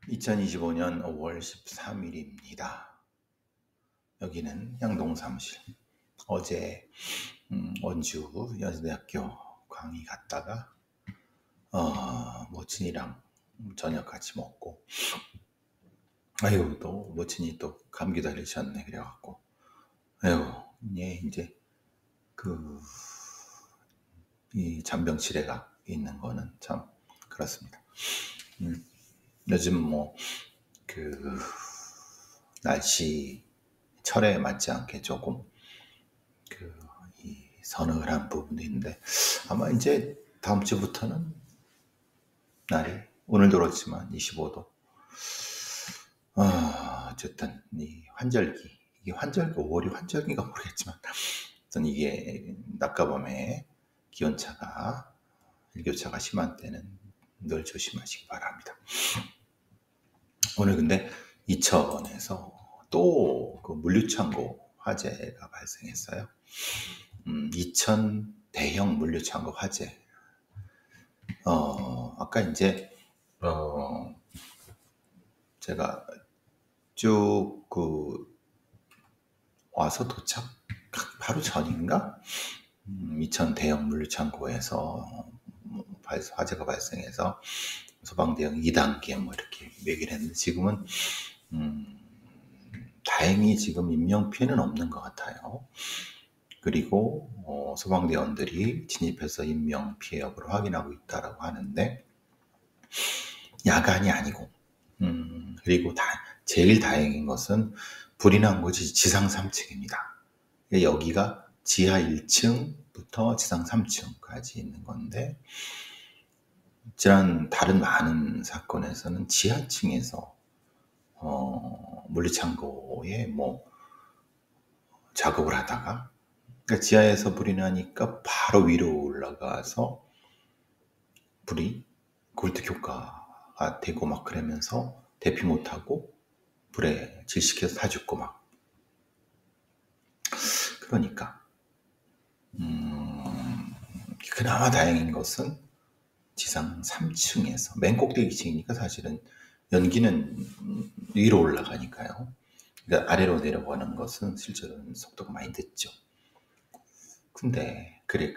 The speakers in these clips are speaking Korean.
2025년 5월 13일입니다. 여기는 향동사무실. 어제 원주 연세대학교 강의 갔다가 모친이랑 저녁 같이 먹고, 아이고 또 모친이 또 감기 달리셨네 그래갖고, 아이고 얘 이제 이 잔병치레가 있는 거는 참 그렇습니다. 요즘 날씨 철에 맞지 않게 조금 이 서늘한 부분도 있는데, 아마 이제 다음 주부터는 날이 오늘도 그렇지만 25도. 어쨌든 이 환절기, 이게 환절기 5월이 환절기가 모르겠지만, 어떤 이게 낮과 밤에 기온차가 일교차가 심한 때는 늘 조심하시기 바랍니다. 오늘 근데 이천에서 또 그 물류창고 화재가 발생했어요. 이천 대형 물류창고 화재. 아까 이제 제가 쭉 와서 도착 바로 전인가? 이천 대형 물류창고에서 화재가 발생해서 소방대응 2단계 이렇게 얘기를 했는데, 지금은 다행히 지금 인명 피해는 없는 것 같아요. 그리고 소방대원들이 진입해서 인명 피해 여부를 확인하고 있다라고 하는데, 야간이 아니고, 그리고 제일 다행인 것은 불이 난 곳이 지상 3층입니다. 여기가 지하 1층부터 지상 3층까지 있는 건데, 지난 다른 많은 사건에서는 지하층에서 물류창고에 작업을 하다가, 그러니까 지하에서 불이 나니까 바로 위로 올라가서 불이 굴뚝 효과가 되고 막 그러면서 대피 못하고 불에 질식해서 다 죽고 막. 그러니까 그나마 다행인 것은 지상 3층에서, 맨 꼭대기층이니까 사실은 연기는 위로 올라가니까요. 그러니까 아래로 내려가는 것은 실제로는 속도가 많이 늦죠. 근데 그래,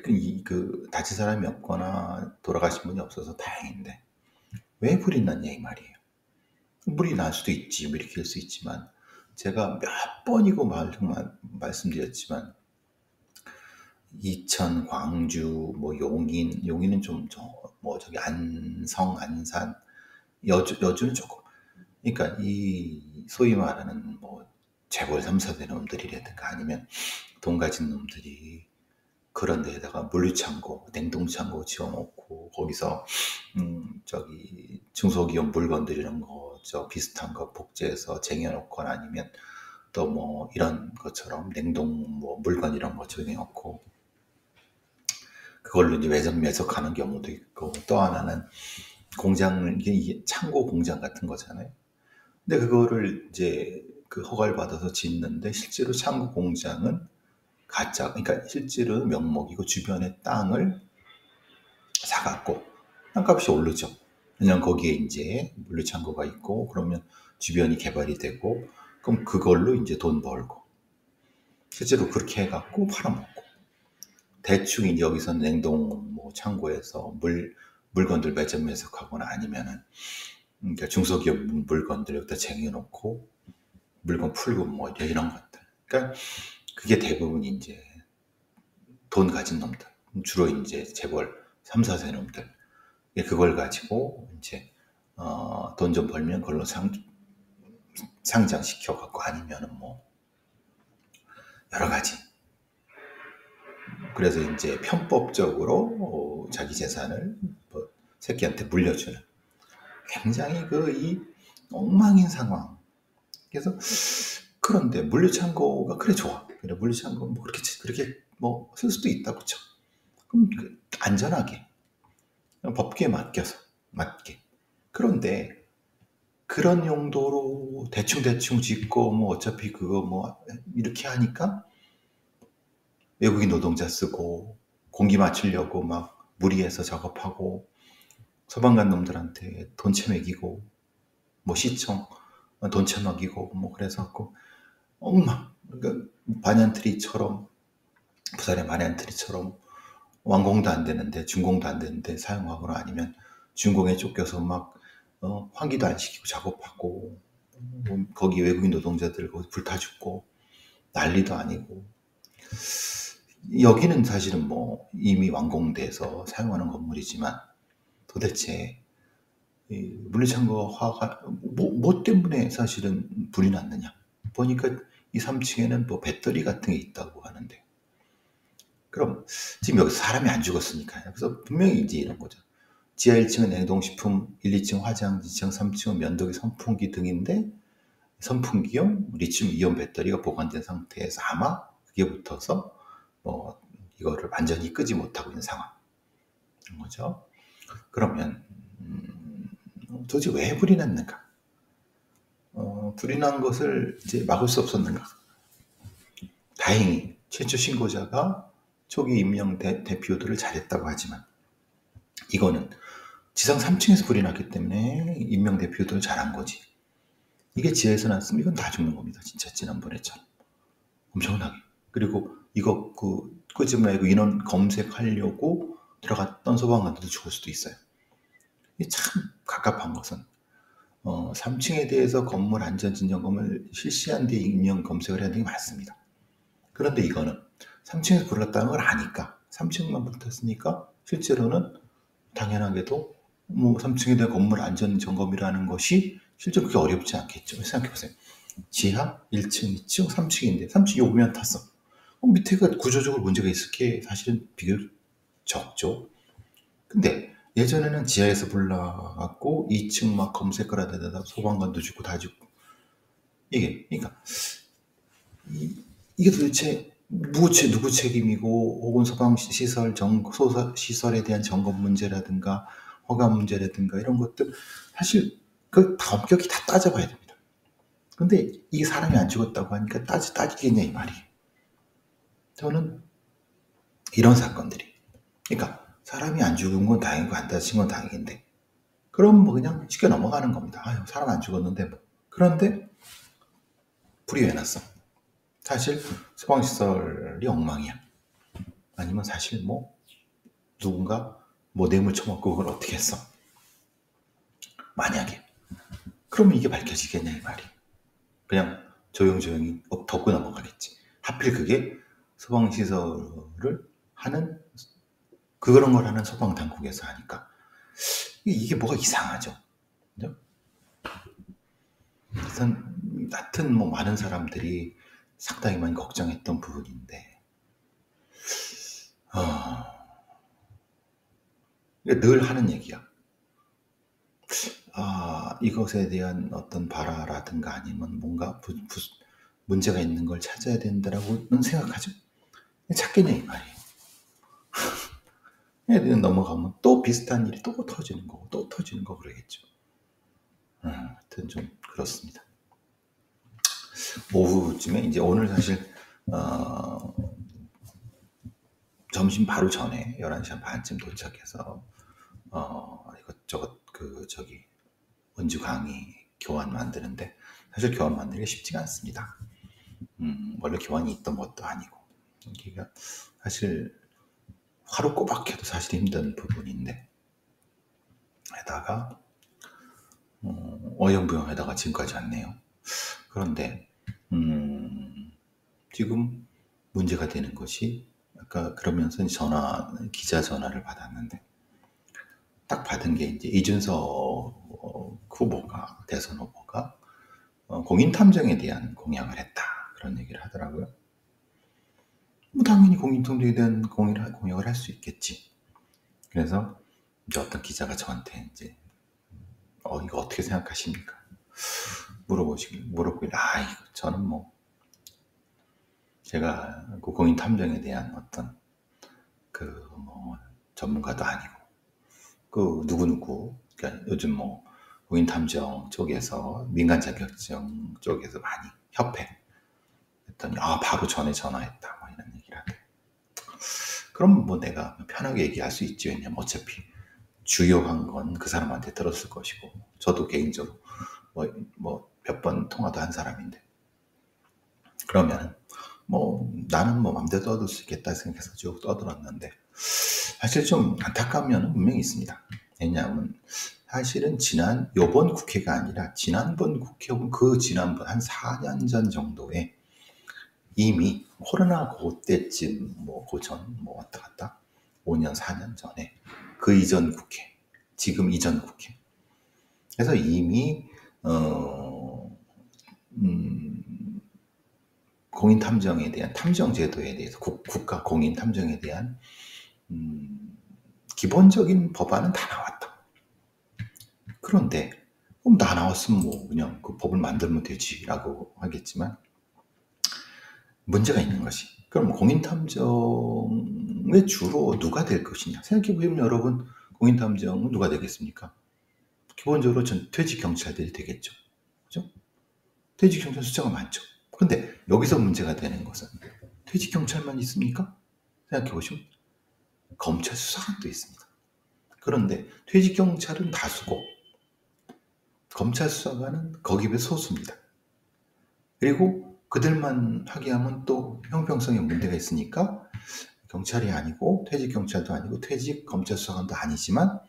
다친 사람이 없거나 돌아가신 분이 없어서 다행인데, 왜 불이 났냐 이 말이에요. 불이 날 수도 있지, 뭐 이렇게 할 수 있지만, 제가 몇 번이고 말씀드렸지만, 이천, 광주, 용인은 좀 저기 안성, 안산, 여주는 조금. 그러니까 이 소위 말하는 재벌 3사대 놈들이라든가 아니면 돈 가진 놈들이 그런 데에다가 물류창고, 냉동창고 지어놓고 거기서 저기 중소기업 물건들 이런 거 비슷한 거 복제해서 쟁여놓거나, 아니면 또 이런 것처럼 냉동 물건 이런 거 쟁여놓고 그걸로 이제 매석하는 경우도 있고, 또 하나는 이게 창고 공장 같은 거잖아요. 근데 그거를 이제 허가를 받아서 짓는데, 실제로 창고 공장은 가짜, 그러니까 실제로 명목이고 주변의 땅을 사갖고 땅값이 오르죠. 왜냐면 거기에 이제 물류창고가 있고, 그러면 주변이 개발이 되고, 그럼 그걸로 이제 돈 벌고, 실제로 그렇게 해갖고 팔아먹고, 대충 이제 여기서 냉동 창고에서 물건들 매점매석하거나, 아니면은 그러니까 중소기업 물건들 여기다 쟁여놓고 물건 풀고 이런 것들. 그러니까 그게 대부분 이제 돈 가진 놈들, 주로 이제 재벌 3, 4세 놈들. 그걸 가지고 이제 돈 좀 벌면 그걸로 상장시켜 갖고, 아니면은 여러 가지. 그래서 이제 편법적으로 자기 재산을 새끼한테 물려주는, 굉장히 이 엉망인 상황. 그래서 그런데 물류창고가 그래 좋아. 그래 물류창고 그렇게 쓸 수도 있다, 그쵸? 그럼 안전하게 법규에 맞게. 그런데 그런 용도로 대충 짓고 어차피 그거 이렇게 하니까 외국인 노동자 쓰고 공기 맞추려고 막 무리해서 작업하고 소방관 놈들한테 돈 채매기고 뭐 시청 돈 쳐먹이고 뭐 그래서갖고 엉망. 그러니까 반얀트리처럼 부산의 반얀트리처럼 완공도 안 되는데 준공도 안 되는데 사용하거나 아니면 준공에 쫓겨서 막 환기도 안 시키고 작업하고 거기 외국인 노동자들 거기 불타 죽고 난리도 아니고 여기는 사실은 뭐 이미 완공돼서 사용하는 건물이지만 도대체 물리창고 화가 뭐 때문에 사실은 불이 났느냐 보니까 이 3층에는 뭐 배터리 같은 게 있다고 하는데 그럼 지금 여기 사람이 안 죽었으니까요. 그래서 분명히 이제 이런 거죠. 지하 1층은 냉동식품, 1, 2층 화장, 2층, 3층은 면도기, 선풍기 등인데 선풍기용 리튬 이온 배터리가 보관된 상태에서 아마 그게 붙어서 뭐 이거를 완전히 끄지 못하고 있는 상황인 거죠. 그러면 도대체 왜 불이 났는가? 불이 난 것을 이제 막을 수 없었는가? 다행히 최초 신고자가 초기 임명 대피요도를 잘했다고 하지만 이거는 지상 3층에서 불이 났기 때문에 임명 대피요도를 잘한 거지. 이게 지하에서 났으면 이건 다 죽는 겁니다. 진짜 지난번에처럼. 엄청나게. 그리고 이거 끄지 말고 인원 검색하려고 들어갔던 소방관들도 죽을 수도 있어요. 이게 참 갑갑한 것은 3층에 대해서 건물 안전진정검을 실시한 뒤에 임명 검색을 해야 되는 게 맞습니다. 그런데 이거는 3층에서 불났다는 걸 아니까 3층만 불탔으니까 실제로는 당연하게도 뭐 3층에 대한 건물 안전 점검이라는 것이 실제로 그렇게 어렵지 않겠죠. 생각해보세요. 지하 1층, 2층, 3층인데 3층이 오면 탔어. 밑에가 구조적으로 문제가 있을 게 사실은 비교적 적죠. 근데 예전에는 지하에서 불나갖고 2층 막 검색을 하다가 소방관도 죽고 다 죽고 이게 그러니까 이게 도대체 누구 책임이고 혹은 소방시설 시설에 대한 점검 문제라든가 허가 문제라든가 이런 것들 사실 그 다 엄격히 다 따져봐야 됩니다. 근데 이 사람이 안 죽었다고 하니까 따지겠냐 이 말이에요. 저는 이런 사건들이 그러니까 사람이 안 죽은 건 다행이고 안 다친 건 다행인데 그럼 뭐 그냥 쉽게 넘어가는 겁니다. 아유 사람 안 죽었는데 뭐. 그런데 불이 왜 났어? 사실 소방시설이 엉망이야. 아니면 사실 뭐 누군가 뭐 뇌물 처먹고 그걸 어떻게 했어? 만약에 그러면 이게 밝혀지겠냐 이 말이. 그냥 조용히 덮고 넘어가겠지. 하필 그게 소방시설을 하는 그런 걸 하는 소방당국에서 하니까 이게 뭐가 이상하죠. 그죠? 하여튼 뭐 많은 사람들이 상당히 많이 걱정했던 부분인데 늘 하는 얘기야. 이것에 대한 어떤 발화라든가 아니면 뭔가 문제가 있는 걸 찾아야 된다라고는 생각하죠. 찾겠냐 이 말이에요. 애들은 넘어가면 또 비슷한 일이 또 터지는 거고 또 터지는 거 그러겠죠. 하여튼 좀 그렇습니다. 오후쯤에 이제 오늘 사실 점심 바로 전에 11시 반쯤 도착해서 이것저것 원주 강의 교환 만드는데 사실 교환 만들기가 쉽지가 않습니다. 원래 교환이 있던 것도 아니고 여기가 사실 하루 꼬박 해도 사실 힘든 부분인데 게다가 어영부영하다가 지금까지 왔네요. 그런데 지금 문제가 되는 것이 아까 그러면서 기자 전화를 받았는데 딱 받은 게 이제 이준석 후보가 대선 후보가 공인 탐정에 대한 공약을 했다 그런 얘기를 하더라고요. 뭐 당연히 공인 탐정에 대한 공약을 할 수 있겠지. 그래서 이제 어떤 기자가 저한테 이제 이거 어떻게 생각하십니까? 물어보길래 저는 뭐 제가 그 공인 탐정에 대한 어떤 뭐 전문가도 아니고 누구누구 그러니까 요즘 뭐 공인 탐정 쪽에서 민간 자격증 쪽에서 많이 협회 했더니 바로 전에 전화했다 뭐 이런 얘기를 하대. 그럼 뭐 내가 편하게 얘기할 수 있지. 왜냐면 어차피 주요한 건 그 사람한테 들었을 것이고 저도 개인적으로 몇 번 통화도 한 사람인데, 그러면 나는 맘대로 떠들 수 있겠다 생각해서 쭉 떠들었는데, 사실 좀 안타까운 면은 분명히 있습니다. 왜냐하면 사실은 요번 국회가 아니라 지난번 국회 혹은 그 지난번 한 4년 전 정도에 이미 코로나 그때쯤 고전 왔다 갔다 5년 4년 전에 그 이전 국회, 지금 이전 국회, 그래서 이미 공인 탐정에 대한 탐정 제도에 대해서 국가 공인 탐정에 대한 기본적인 법안은 다 나왔다. 그런데 그럼 다 나왔으면 그냥 그 법을 만들면 되지라고 하겠지만, 문제가 있는 것이, 그럼 공인탐정의 주로 누가 될 것이냐? 생각해보시면 여러분, 공인탐정은 누가 되겠습니까? 기본적으로 퇴직 경찰들이 되겠죠. 그죠? 퇴직 경찰 숫자가 많죠. 근데 여기서 문제가 되는 것은 퇴직 경찰만 있습니까? 생각해보시면 검찰 수사관도 있습니다. 그런데 퇴직 경찰은 다수고 검찰 수사관은 거기에 비해 소수입니다. 그리고 그들만 하게 하면 또 형평성에 문제가 있으니까 경찰이 아니고 퇴직 경찰도 아니고 퇴직 검찰 수사관도 아니지만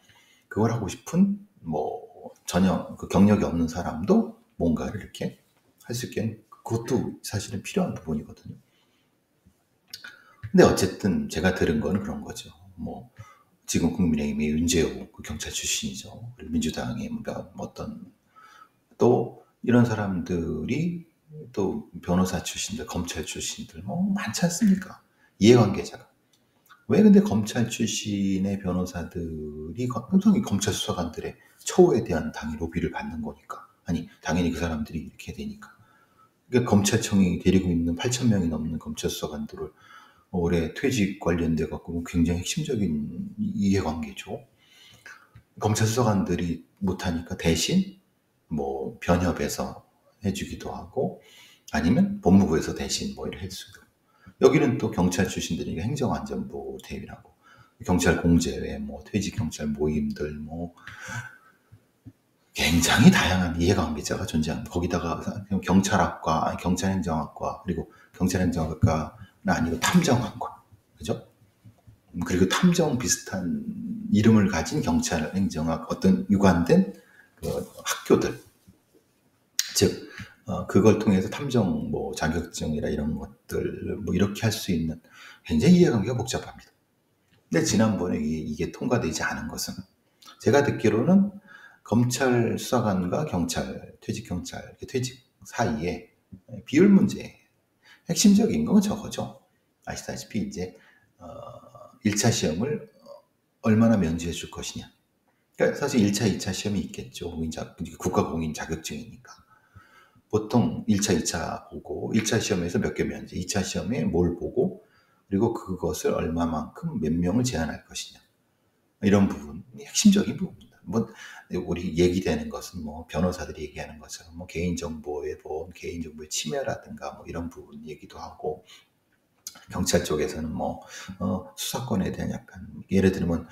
그걸 하고 싶은 전혀 그 경력이 없는 사람도 뭔가를 이렇게 할 수 있게, 그것도 사실은 필요한 부분이거든요. 근데 어쨌든 제가 들은 건 그런 거죠. 지금 국민의힘의 윤재호 그 경찰 출신이죠. 그리고 민주당의 또 이런 사람들이 또 변호사 출신들, 검찰 출신들 많지 않습니까? 이해관계자가. 왜 근데 검찰 출신의 변호사들이 항상 검찰 수사관들의 처우에 대한 당연히 로비를 받는 거니까. 아니, 당연히 그 사람들이 이렇게 되니까. 그러니까 검찰청이 데리고 있는 8,000명이 넘는 검찰 수사관들을 올해 퇴직 관련돼 갖고 굉장히 핵심적인 이해관계죠. 검찰 수사관들이 못하니까 대신 변협에서 해주기도 하고, 아니면 법무부에서 대신 이렇게 해주고, 여기는 또 경찰 출신들이니까 행정안전부 대위라고, 경찰 공제회, 퇴직 경찰 모임들, 굉장히 다양한 이해관계자가 존재합니다. 거기다가 경찰학과, 경찰행정학과, 그리고 경찰행정학과는 아니고 탐정학과, 그죠? 그리고 탐정 비슷한 이름을 가진 경찰행정학 어떤 유관된 그 학교들, 즉 그걸 통해서 탐정 자격증이라 이런 것들 이렇게 할 수 있는, 굉장히 이해관계가 복잡합니다. 근데 지난번에 이게 통과되지 않은 것은, 제가 듣기로는 검찰 수사관과 경찰, 퇴직 경찰, 퇴직 사이에 비율 문제, 핵심적인 건 저거죠. 아시다시피 이제 1차 시험을 얼마나 면제해 줄 것이냐. 그러니까 사실 1차, 2차 시험이 있겠죠. 국가공인 자격증이니까. 보통 1차, 2차 보고 1차 시험에서 몇 개 면제, 2차 시험에 뭘 보고, 그리고 그것을 얼마만큼 몇 명을 제한할 것이냐. 이런 부분이 핵심적인 부분입니다. 우리 얘기되는 것은 변호사들이 얘기하는 것처럼 개인정보의 침해라든가 이런 부분 얘기도 하고, 경찰 쪽에서는 수사권에 대한 약간, 예를 들면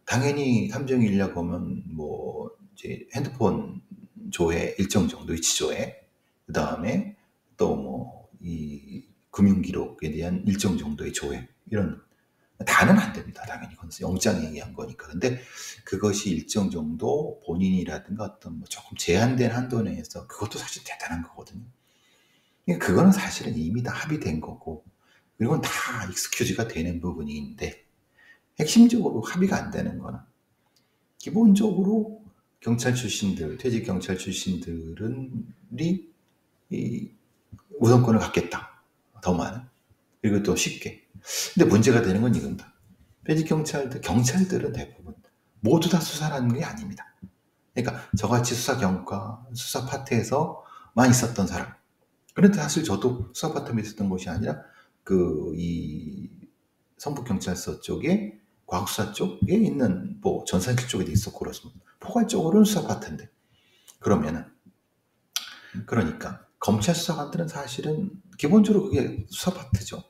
당연히 탐정이 일려고 하면 이제 핸드폰 조회, 일정 정도 위치 조회, 그 다음에 또 이 금융기록에 대한 일정 정도의 조회, 이런 다는 안 됩니다. 당연히 그건 영장에 의한 거니까. 근데 그것이 일정 정도 본인이라든가 어떤 조금 제한된 한도 내에서, 그것도 사실 대단한 거거든요. 그러니까 그거는 사실은 이미 다 합의된 거고, 그리고 다 익스큐즈가 되는 부분이 있는데, 핵심적으로 합의가 안 되는 거는, 기본적으로 경찰 출신들, 퇴직 경찰 출신들은 이 우선권을 갖겠다. 더 많은. 그리고 또 쉽게. 근데 문제가 되는 건 이겁니다. 퇴직 경찰들은 대부분 모두 다 수사를 하는 게 아닙니다. 그러니까 저같이 수사 경과, 수사 파트에서만 있었던 사람. 그런데 사실 저도 수사 파트에 있었던 것이 아니라 이 성북경찰서 쪽에 과학수사 쪽에 있는 전산실 쪽에도 있었고 그렇습니다. 포괄적으로는 수사 파트인데, 그러니까 검찰 수사관들은 사실은 기본적으로 그게 수사 파트죠.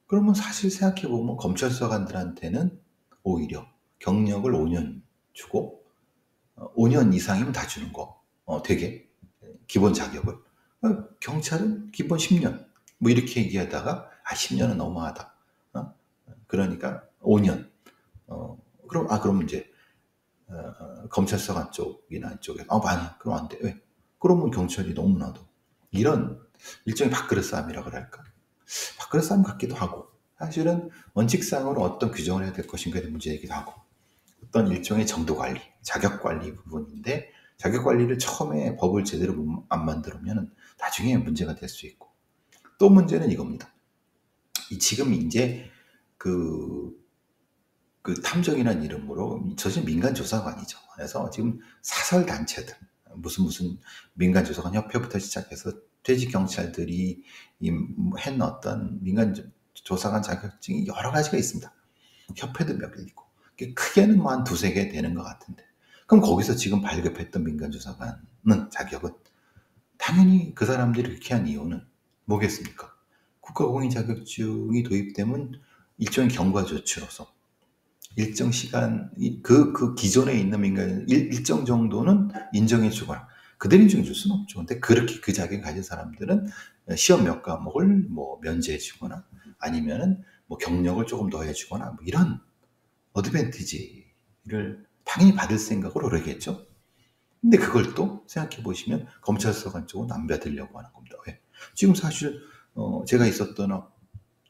그러면 사실 생각해보면 검찰 수사관들한테는 오히려 경력을 5년 주고 5년 이상이면 다 주는 거. 되게 기본 자격을 경찰은 기본 10년 뭐 이렇게 얘기하다가 10년은 너무하다. 그러니까 5년. 그럼 이제 검찰 수사관 쪽이나 이쪽에서 아니 그럼 안 돼. 왜? 그러면 경찰이 너무나도 이런 일종의 밥그릇 싸움이라 그럴까? 밥그릇 싸움 같기도 하고 사실은 원칙상으로 어떤 규정을 해야 될 것인가에 대한 문제이기도 하고 어떤 일종의 정도 관리, 자격 관리 부분인데 자격 관리를 처음에 법을 제대로 안 만들면 나중에 문제가 될 수 있고 또 문제는 이겁니다. 지금 이제 그 탐정이라는 이름으로 사실 민간조사관이죠. 그래서 지금 사설 단체들 무슨 민간조사관 협회부터 시작해서 퇴직 경찰들이 한 어떤 민간조사관 자격증이 여러 가지가 있습니다. 협회도 몇 개 있고 크게는 뭐 한 두세 개 되는 것 같은데 그럼 거기서 지금 발급했던 민간조사관은 자격은 당연히 그 사람들이 그렇게 한 이유는 뭐겠습니까? 국가공인 자격증이 도입되면 일종의 경과 조치로서 일정 시간 그 기존에 있는 민간 일정 정도는 인정해 주거나 그대로 인정해 줄 수는 없죠. 근데 그렇게 그 자격을 가진 사람들은 시험 몇 과목을 뭐 면제해 주거나 아니면은 뭐 경력을 조금 더 해주거나 뭐 이런 어드밴티지를 당연히 받을 생각으로 그러겠죠. 근데 그걸 또 생각해 보시면 검찰 수사관 쪽은 안 받으려고 하는 겁니다. 왜? 지금 사실 제가 있었던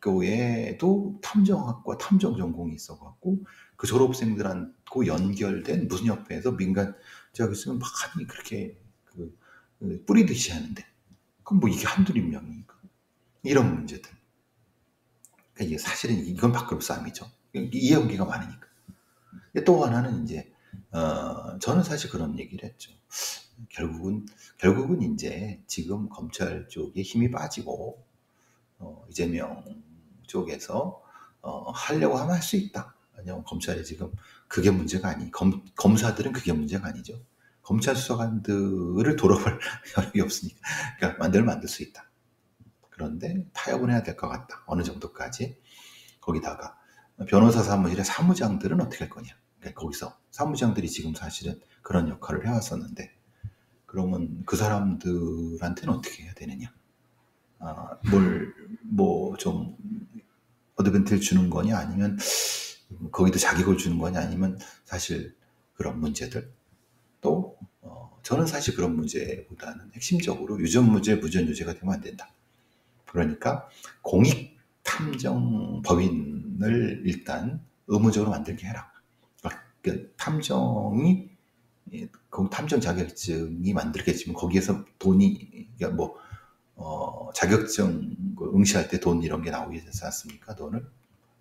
학교에도 탐정학과 탐정 전공이 있어갖고 그 졸업생들하고 연결된 무슨 협회에서 민간 자격증을 많이 그렇게 뿌리듯이 하는데 그럼 뭐 이게 한둘 명이니까 이런 문제들. 그러니까 이게 사실은 이건 밖으로 싸움이죠. 이해관계가 많으니까. 또 하나는 이제 저는 사실 그런 얘기를 했죠. 결국은 이제 지금 검찰 쪽에 힘이 빠지고 이재명 쪽에서 하려고 하면 할 수 있다. 왜냐하면 검찰이 지금 그게 문제가 검사들은 그게 문제가 아니죠. 검찰 수사관들을 돌아볼 여력이 없으니까 그러니까 만들 수 있다. 그런데 타협은 해야 될 것 같다. 어느 정도까지. 거기다가 변호사 사무실의 사무장들은 어떻게 할 거냐. 그러니까 거기서 사무장들이 지금 사실은 그런 역할을 해왔었는데 그러면 그 사람들한테는 어떻게 해야 되느냐. 좀 어드밴티지를 주는 거냐 아니면 거기도 자격을 주는 거냐 아니면 사실 그런 문제들 또 저는 사실 그런 문제보다는 핵심적으로 유전무죄 무전유죄가 되면 안 된다. 그러니까 공익탐정법인을 일단 의무적으로 만들게 해라. 그러니까 탐정 자격증이 만들겠지만 거기에서 돈이 그러니까 자격증 응시할 때 돈 이런 게 나오게 되지 않습니까? 돈을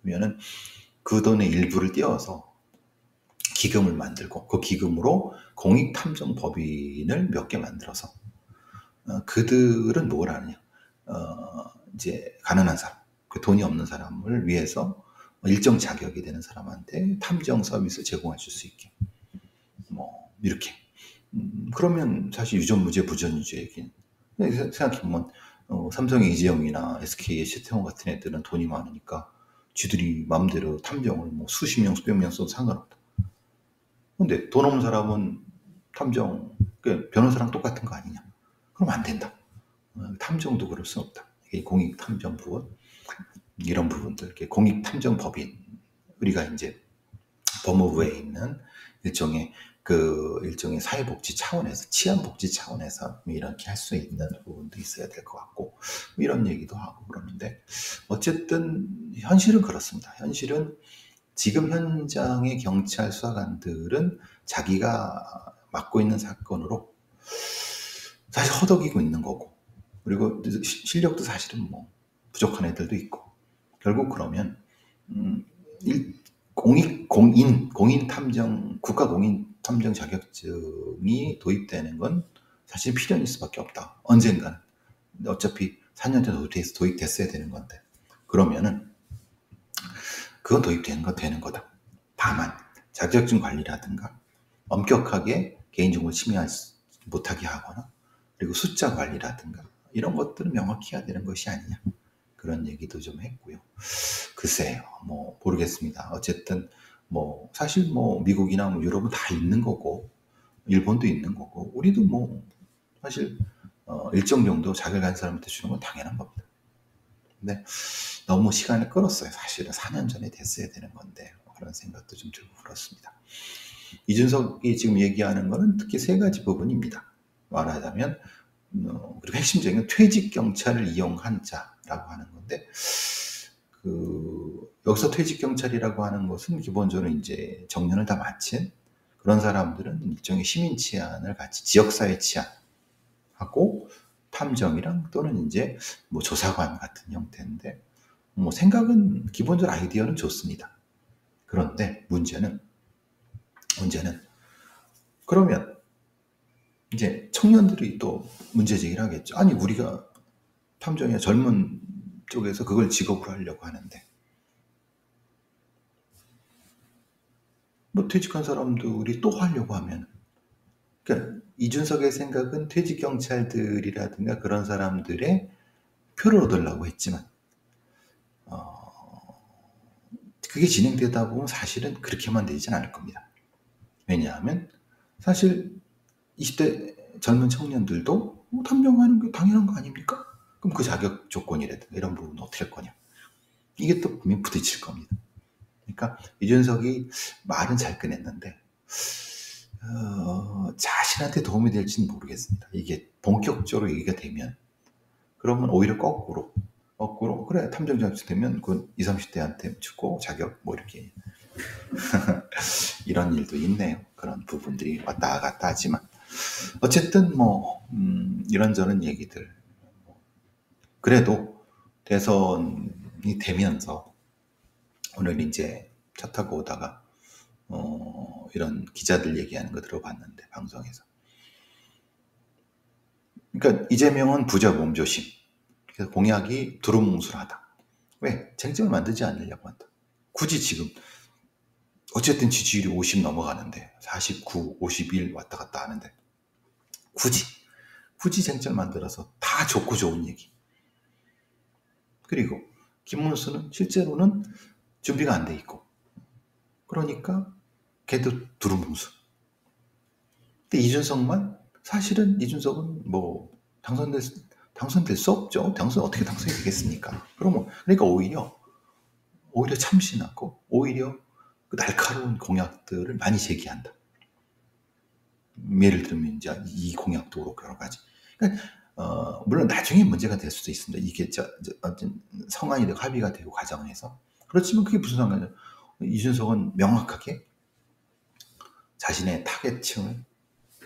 그러면은 그 돈의 일부를 떼어서 기금을 만들고 그 기금으로 공익탐정법인을 몇 개 만들어서 그들은 뭘 하느냐? 이제 가난한 사람, 그 돈이 없는 사람을 위해서 일정 자격이 되는 사람한테 탐정 서비스 제공해 줄 수 있게 이렇게 그러면 사실 유전무죄 부전유죄 얘기는 생각해보면 삼성의 이재용이나 SK의 최태원 같은 애들은 돈이 많으니까 쥐들이 마음대로 탐정을 수십 명, 수백 명 써도 상관없다. 근데 돈 없는 사람은 탐정, 변호사랑 똑같은 거 아니냐? 그럼 안 된다. 탐정도 그럴 수 없다. 이게 공익탐정 부분, 이런 부분들, 공익탐정법인, 우리가 이제 법무부에 있는 일종의 사회복지 차원에서, 치안복지 차원에서 이렇게 할 수 있는 부분도 있어야 될 것 같고, 이런 얘기도 하고 그러는데, 어쨌든 현실은 그렇습니다. 현실은 지금 현장의 경찰 수사관들은 자기가 맡고 있는 사건으로 사실 허덕이고 있는 거고, 그리고 실력도 사실은 부족한 애들도 있고, 결국 그러면 국가 공인 탐정 자격증이 도입되는 건 사실 필연일 수밖에 없다. 언젠가는. 어차피 4년 전에 도입됐어야 되는 건데. 그러면은 그건 도입되는 거다. 다만 자격증 관리라든가 엄격하게 개인정보 침해 못하게 하거나 그리고 숫자 관리라든가 이런 것들은 명확히 해야 되는 것이 아니냐. 그런 얘기도 좀 했고요. 글쎄요, 모르겠습니다. 어쨌든 사실 미국이나 유럽은 다 있는 거고, 일본도 있는 거고, 우리도 사실 일정 정도 자격을 가진 사람한테 주는 건 당연한 겁니다. 근데 너무 시간을 끌었어요. 사실은 4년 전에 됐어야 되는 건데 그런 생각도 좀 들고 그렇습니다. 이준석이 지금 얘기하는 거는 특히 세 가지 부분입니다. 말하자면 그리고 핵심적인 건 퇴직 경찰을 이용한 자라고 하는 건데 여기서 퇴직 경찰이라고 하는 것은 기본적으로 이제 정년을 다 마친 그런 사람들은 일종의 시민 치안을 같이 지역사회 치안하고 탐정이랑 또는 이제 뭐 조사관 같은 형태인데 뭐 생각은 기본적으로 아이디어는 좋습니다. 그런데 문제는 그러면 이제 청년들이 또 문제 제기를 하겠죠. 아니 우리가 탐정이나 젊은 쪽에서 그걸 직업으로 하려고 하는데 뭐 퇴직한 사람들이 또 하려고 하면 그러니까 이준석의 생각은 퇴직 경찰들이라든가 그런 사람들의 표를 얻으려고 했지만 그게 진행되다 보면 사실은 그렇게만 되진 않을 겁니다. 왜냐하면 사실 20대 젊은 청년들도 탐정하는 게 당연한 거 아닙니까? 그럼 그 자격 조건이라든가 이런 부분은 어떻게 할 거냐? 이게 또 분명히 부딪힐 겁니다. 그러니까 이준석이 말은 잘 꺼냈는데 자신한테 도움이 될지는 모르겠습니다. 이게 본격적으로 얘기가 되면 그러면 오히려 거꾸로 그래 탐정 자격 되면 그 20, 30대한테 주고 자격 뭐 이렇게 이런 일도 있네요. 그런 부분들이 왔다 갔다 하지만 어쨌든 뭐 이런저런 얘기들 그래도 대선이 되면서 오늘 이제 차 타고 오다가 이런 기자들 얘기하는 거 들어봤는데 방송에서 그러니까 이재명은 부자 몸조심 그래서 공약이 두루뭉술하다. 왜? 쟁점을 만들지 않으려고 한다. 굳이 지금 어쨌든 지지율이 50 넘어가는데 49, 51 왔다 갔다 하는데 굳이 쟁점을 만들어서 다 좋고 좋은 얘기. 그리고 김문수는 실제로는 준비가 안 돼 있고 그러니까 걔도 두루뭉술. 근데 이준석만 사실은 이준석은 뭐 당선될 수 없죠. 어떻게 당선이 되겠습니까? 그러니까 오히려 참신하고 오히려 그 날카로운 공약들을 많이 제기한다. 예를 들면 이제 이 공약도 그렇고 여러 가지. 그러니까 물론 나중에 문제가 될 수도 있습니다. 이게 어떤 성안이 되고 합의가 되고 과정에서 그렇지만 그게 무슨 상관이에요? 이준석은 명확하게 자신의 타겟층을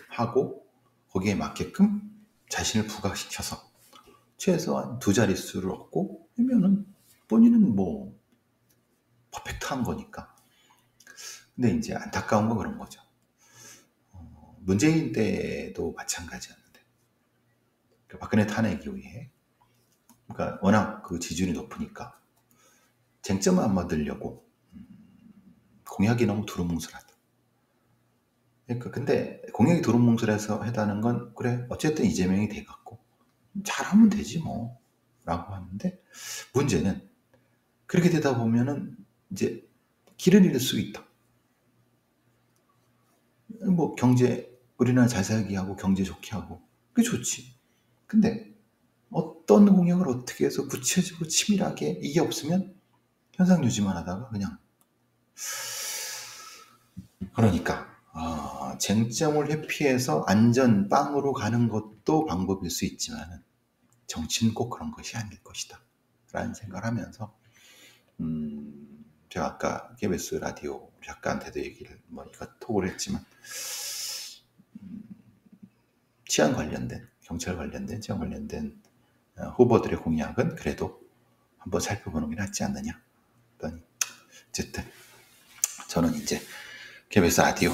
하고 거기에 맞게끔 자신을 부각시켜서 최소한 두 자릿수를 얻고 하면은 본인은 뭐 퍼펙트한 거니까. 근데 이제 안타까운 건 그런 거죠. 문재인 때도 마찬가지였는데 그러니까 박근혜 탄핵 이후에 그러니까 워낙 그 지지율이 높으니까 쟁점을 안 만들려고 공약이 너무 두루뭉술하다. 그러니까 근데 공약이 두루뭉술해서 했다는 건 그래 어쨌든 이재명이 돼갖고 잘하면 되지 뭐 라고 하는데 문제는 그렇게 되다 보면은 이제 길을 잃을 수 있다. 뭐 경제 우리나라 잘 살게 하고 경제 좋게 하고 그게 좋지. 근데 어떤 공약을 어떻게 해서 구체적으로 치밀하게 이게 없으면 현상 유지만 하다가 그냥 그러니까 쟁점을 회피해서 안전 빵으로 가는 것도 방법일 수 있지만 정치는 꼭 그런 것이 아닐 것이다 라는 생각을 하면서 제가 아까 KBS 라디오 작가한테도 얘기를 뭐 이거 톡을 했지만 경찰 관련된 치안 관련된 후보들의 공약은 그래도 한번 살펴보는 게 낫지 않느냐. 어쨌든 저는 이제 KBS 라디오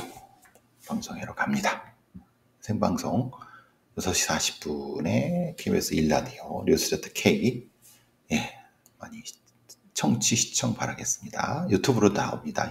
방송하러 갑니다. 생방송 6시 40분에 KBS 1라디오 뉴스레터.K 많이 청취 시청 바라겠습니다. 유튜브로 나옵니다.